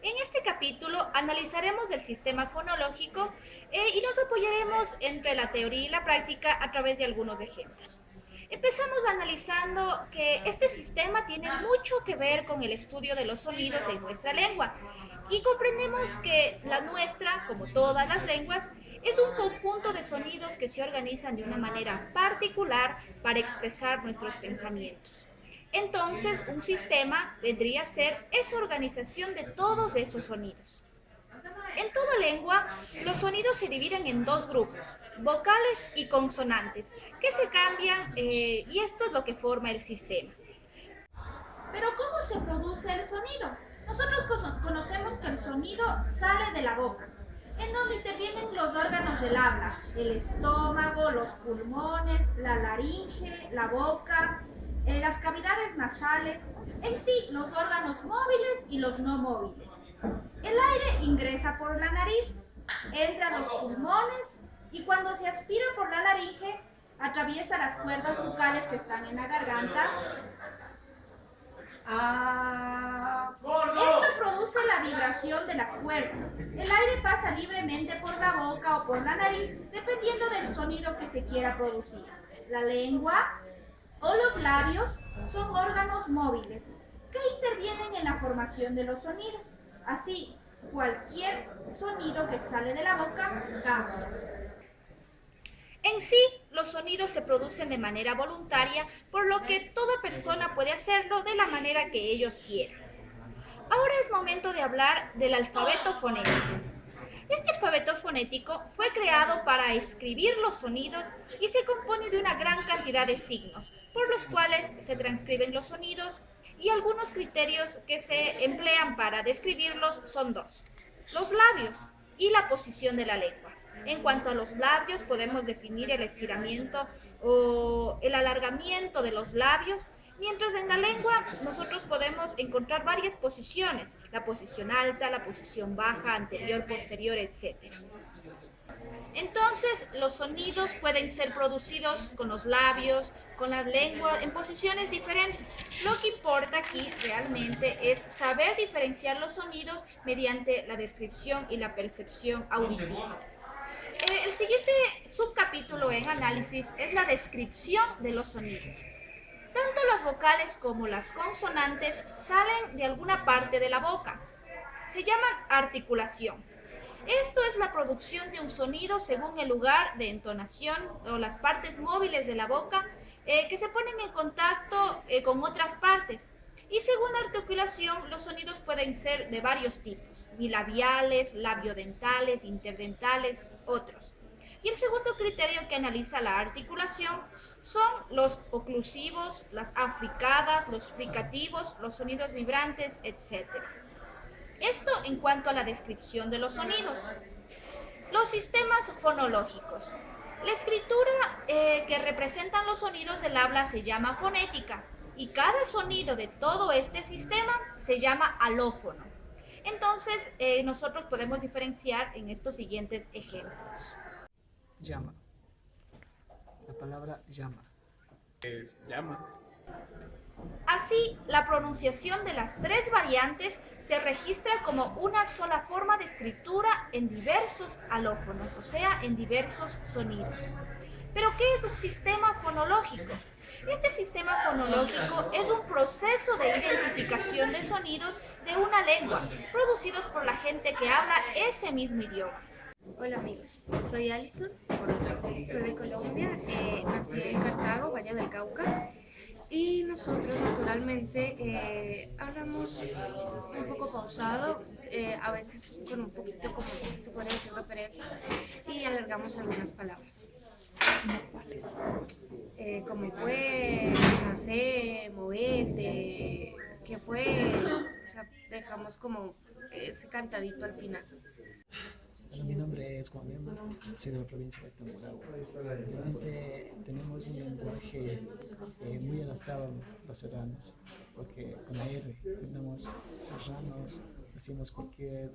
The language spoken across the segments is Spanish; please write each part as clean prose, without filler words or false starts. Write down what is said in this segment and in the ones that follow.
En este capítulo analizaremos el sistema fonológico y nos apoyaremos entre la teoría y la práctica a través de algunos ejemplos. Empezamos analizando que este sistema tiene mucho que ver con el estudio de los sonidos en nuestra lengua y comprendemos que la nuestra, como todas las lenguas, es un conjunto de sonidos que se organizan de una manera particular para expresar nuestros pensamientos. Entonces, un sistema vendría a ser esa organización de todos esos sonidos. En toda lengua, los sonidos se dividen en dos grupos, vocales y consonantes, que se cambian y esto es lo que forma el sistema. Pero ¿cómo se produce el sonido? Nosotros conocemos que el sonido sale de la boca, en donde intervienen los órganos del habla, el estómago, los pulmones, la laringe, la boca, las cavidades nasales, en sí los órganos móviles y los no móviles. El aire ingresa por la nariz, entra a los pulmones y cuando se aspira por la laringe atraviesa las cuerdas bucales que están en la garganta. Esto produce la vibración de las cuerdas. El aire pasa libremente por la boca o por la nariz, dependiendo del sonido que se quiera producir. La lengua o los labios son órganos móviles que intervienen en la formación de los sonidos. Así, cualquier sonido que sale de la boca cambia. En sí, los sonidos se producen de manera voluntaria, por lo que toda persona puede hacerlo de la manera que ellos quieran. Ahora es momento de hablar del alfabeto fonético. Este alfabeto fonético fue creado para escribir los sonidos y se compone de una gran cantidad de signos, por los cuales se transcriben los sonidos, y algunos criterios que se emplean para describirlos son dos: los labios y la posición de la lengua. En cuanto a los labios, podemos definir el estiramiento o el alargamiento de los labios, mientras en la lengua nosotros podemos encontrar varias posiciones: la posición alta, la posición baja, anterior, posterior, etc. Entonces, los sonidos pueden ser producidos con los labios, con la lengua, en posiciones diferentes. Lo que importa aquí realmente es saber diferenciar los sonidos mediante la descripción y la percepción auditiva. El siguiente subcapítulo en análisis es la descripción de los sonidos. Tanto las vocales como las consonantes salen de alguna parte de la boca. Se llama articulación. Esto es la producción de un sonido según el lugar de entonación o las partes móviles de la boca que se ponen en contacto con otras partes. Y según la articulación, los sonidos pueden ser de varios tipos: bilabiales, labiodentales, interdentales, otros. Y el segundo criterio que analiza la articulación son los oclusivos, las africadas, los fricativos, los sonidos vibrantes, etc. Esto en cuanto a la descripción de los sonidos. Los sistemas fonológicos. La escritura que representan los sonidos del habla se llama fonética y cada sonido de todo este sistema se llama alófono. Entonces, nosotros podemos diferenciar en estos siguientes ejemplos. Llama. La palabra llama. Es llama. Así, la pronunciación de las tres variantes se registra como una sola forma de escritura en diversos alófonos, o sea, en diversos sonidos. ¿Pero qué es un sistema fonológico? Este sistema fonológico es un proceso de identificación de sonidos de una lengua, producidos por la gente que habla ese mismo idioma. Hola amigos, soy Alison, soy de Colombia, nací en Cartago, Valle del Cauca, y nosotros naturalmente hablamos un poco pausado, a veces con un poquito, como se puede decir, de pereza, y alargamos algunas palabras. ¿Cuáles? Como fue, hacer, moverte, qué fue, o sea, dejamos como ese cantadito al final. Bueno, mi nombre es Juan Miamba, soy de la provincia de Tungurahua. Realmente tenemos un lenguaje muy adaptado a los serranos, porque con la R tenemos serranos, decimos cualquier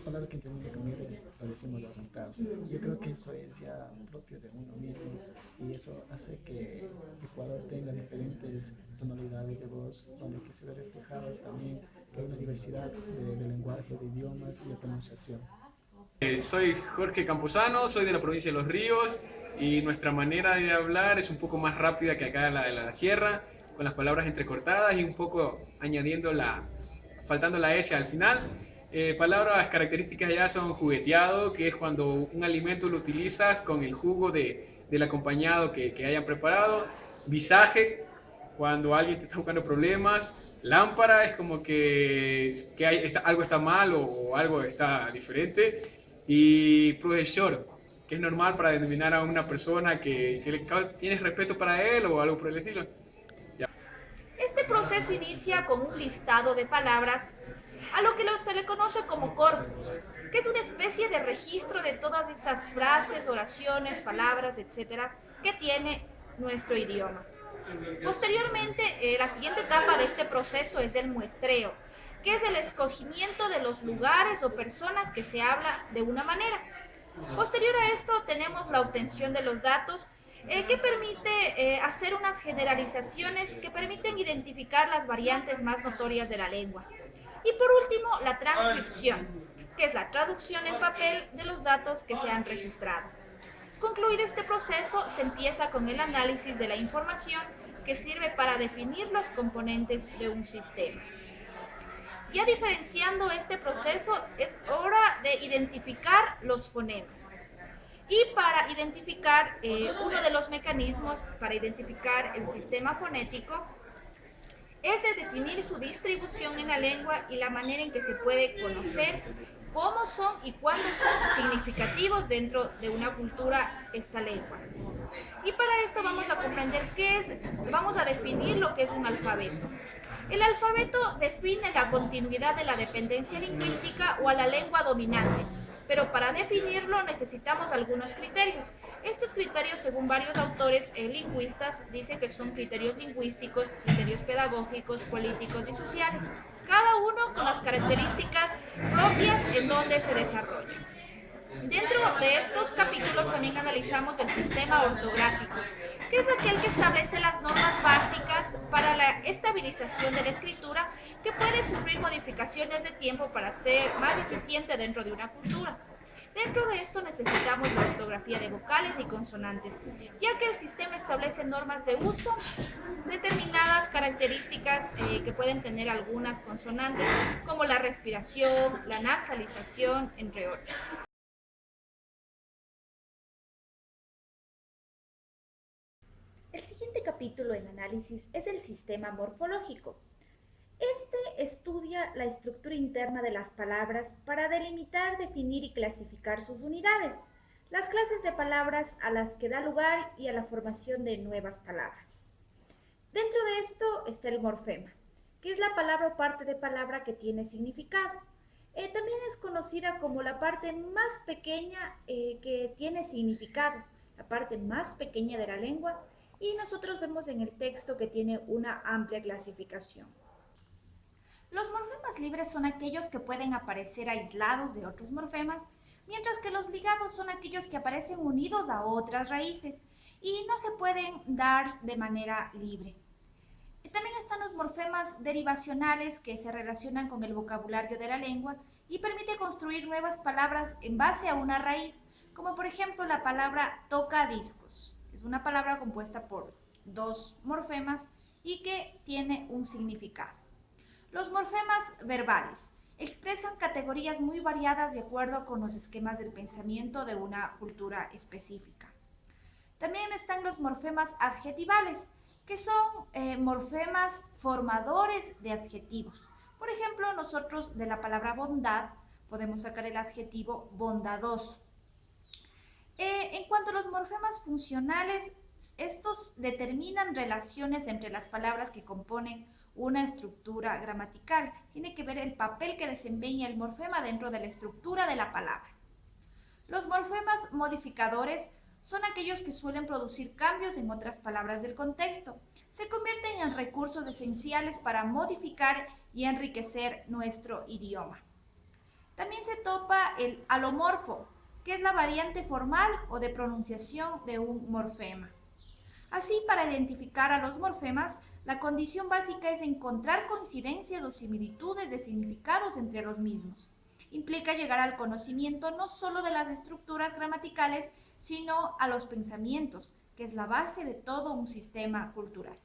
palabra que entendemos que lo decimos arrastrado. Yo creo que eso es ya propio de uno mismo y eso hace que Ecuador tenga diferentes tonalidades de voz, donde que se ve reflejado también que hay una diversidad de lenguajes, de idiomas y de pronunciación. Soy Jorge Campuzano, soy de la provincia de Los Ríos y nuestra manera de hablar es un poco más rápida que acá la de la sierra, con las palabras entrecortadas y un poco faltando la S al final. Palabras características ya son jugueteado, que es cuando un alimento lo utilizas con el jugo del acompañado que hayan preparado. Visaje, cuando alguien te está buscando problemas. Lámpara es como que algo está mal o algo está diferente. Y profesor, que es normal para denominar a una persona que tienes respeto para él o algo por el estilo. Ya. Este proceso inicia con un listado de palabras a lo que se le conoce como corpus, que es una especie de registro de todas esas frases, oraciones, palabras, etcétera, que tiene nuestro idioma. Posteriormente, la siguiente etapa de este proceso es el muestreo, que es el escogimiento de los lugares o personas que se habla de una manera. Posterior a esto tenemos la obtención de los datos que permite hacer unas generalizaciones que permiten identificar las variantes más notorias de la lengua. Y por último, la transcripción, que es la traducción en papel de los datos que se han registrado. Concluido este proceso, se empieza con el análisis de la información que sirve para definir los componentes de un sistema. Ya diferenciando este proceso, es hora de identificar los fonemas. Y para identificar uno de los mecanismos para identificar el sistema fonético es de definir su distribución en la lengua y la manera en que se puede conocer cómo son y cuándo son significativos dentro de una cultura esta lengua. Y para esto vamos a comprender vamos a definir lo que es un alfabeto. El alfabeto define la continuidad de la dependencia lingüística o a la lengua dominante, pero para definirlo necesitamos algunos criterios. Estos criterios, según varios autores lingüistas, dicen que son criterios lingüísticos, criterios pedagógicos, políticos y sociales, cada uno con las características propias en donde se desarrolla. Dentro de estos capítulos también analizamos el sistema ortográfico, que es aquel que establece las normas básicas para la estabilización de la escritura, que puede sufrir modificaciones de tiempo para ser más eficiente dentro de una cultura. Dentro de esto necesitamos la ortografía de vocales y consonantes, ya que el sistema establece normas de uso, determinadas características que pueden tener algunas consonantes, como la respiración, la nasalización, entre otras. El siguiente capítulo en análisis es el sistema morfológico. Este estudia la estructura interna de las palabras para delimitar, definir y clasificar sus unidades, las clases de palabras a las que da lugar y a la formación de nuevas palabras. Dentro de esto está el morfema, que es la palabra o parte de palabra que tiene significado. También es conocida como la parte más pequeña que tiene significado, la parte más pequeña de la lengua, y nosotros vemos en el texto que tiene una amplia clasificación. Los morfemas libres son aquellos que pueden aparecer aislados de otros morfemas, mientras que los ligados son aquellos que aparecen unidos a otras raíces y no se pueden dar de manera libre. También están los morfemas derivacionales que se relacionan con el vocabulario de la lengua y permite construir nuevas palabras en base a una raíz, como por ejemplo la palabra tocadiscos. Es una palabra compuesta por dos morfemas y que tiene un significado. Los morfemas verbales expresan categorías muy variadas de acuerdo con los esquemas del pensamiento de una cultura específica. También están los morfemas adjetivales, que son morfemas formadores de adjetivos. Por ejemplo, nosotros de la palabra bondad podemos sacar el adjetivo bondadoso. En cuanto a los morfemas funcionales, estos determinan relaciones entre las palabras que componen una estructura gramatical. Tiene que ver el papel que desempeña el morfema dentro de la estructura de la palabra. Los morfemas modificadores son aquellos que suelen producir cambios en otras palabras del contexto. Se convierten en recursos esenciales para modificar y enriquecer nuestro idioma. También se topa el alomorfo, que es la variante formal o de pronunciación de un morfema. Así, para identificar a los morfemas, la condición básica es encontrar coincidencias o similitudes de significados entre los mismos. Implica llegar al conocimiento no solo de las estructuras gramaticales, sino a los pensamientos, que es la base de todo un sistema cultural.